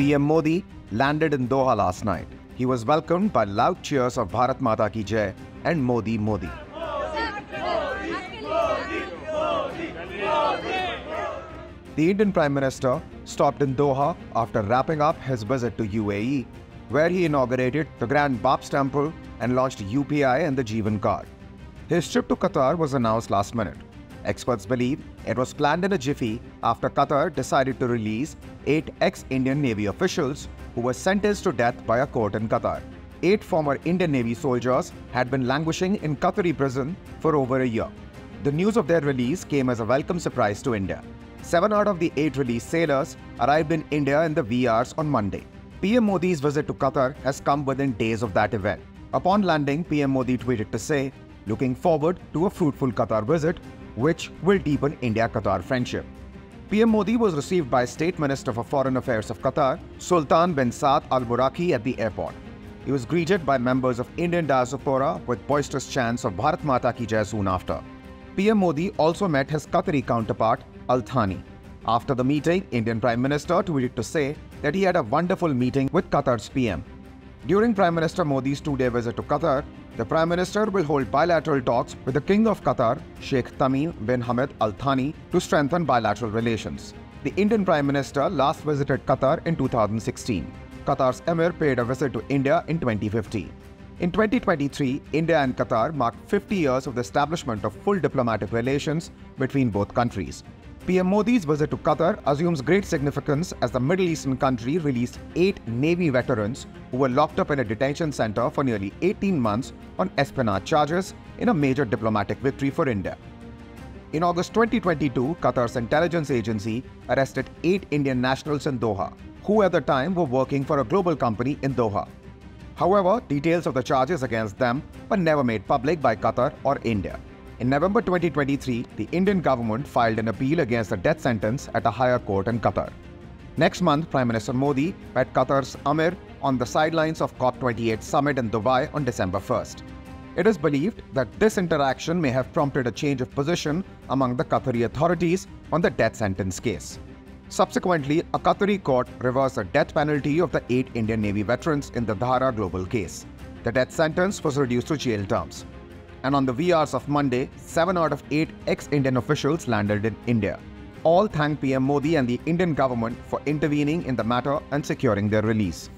PM Modi landed in Doha last night. He was welcomed by loud cheers of Bharat Mata ki Jai and Modi Modi. The Indian Prime Minister stopped in Doha after wrapping up his visit to UAE, where he inaugurated the Grand BAPS temple and launched UPI and the Jeevan card. His trip to Qatar was announced last minute. Experts believe it was planned in a jiffy after Qatar decided to release 8 ex-Indian Navy officials who were sentenced to death by a court in Qatar. 8 former Indian Navy soldiers had been languishing in Qatari prison for over a year. The news of their release came as a welcome surprise to India. 7 out of the 8 released sailors arrived in India in the wee hours on Monday. PM Modi's visit to Qatar has come within days of that event. Upon landing, PM Modi tweeted to say, "Looking forward to a fruitful Qatar visit, which will deepen India-Qatar friendship." PM Modi was received by State Minister for Foreign Affairs of Qatar, Sultan bin Saad Al Buraki, at the airport. He was greeted by members of Indian diaspora with boisterous chants of Bharat Mata ki Jai soon after. PM Modi also met his Qatari counterpart, Al Thani. After the meeting, Indian Prime Minister tweeted to say that he had a wonderful meeting with Qatar's PM. During Prime Minister Modi's 2-day visit to Qatar, the Prime Minister will hold bilateral talks with the King of Qatar, Sheikh Tamim bin Hamad Al Thani, to strengthen bilateral relations. The Indian Prime Minister last visited Qatar in 2016. Qatar's Emir paid a visit to India in 2015. In 2023, India and Qatar marked 50 years of the establishment of full diplomatic relations between both countries. PM Modi's visit to Qatar assumes great significance as the Middle Eastern country released 8 Navy veterans who were locked up in a detention center for nearly 18 months on espionage charges in a major diplomatic victory for India. In August 2022, Qatar's intelligence agency arrested 8 Indian nationals in Doha, who at the time were working for a global company in Doha. However, details of the charges against them were never made public by Qatar or India. In November 2023, the Indian government filed an appeal against the death sentence at a higher court in Qatar. Next month, Prime Minister Modi met Qatar's Amir on the sidelines of COP28 summit in Dubai on December 1st. It is believed that this interaction may have prompted a change of position among the Qatari authorities on the death sentence case. Subsequently, a Qatari court reversed the death penalty of the 8 Indian Navy veterans in the Dhara global case. The death sentence was reduced to jail terms. And on the wee hours of Monday, 7 out of 8 ex-Indian officials landed in India. All thanked PM Modi and the Indian government for intervening in the matter and securing their release.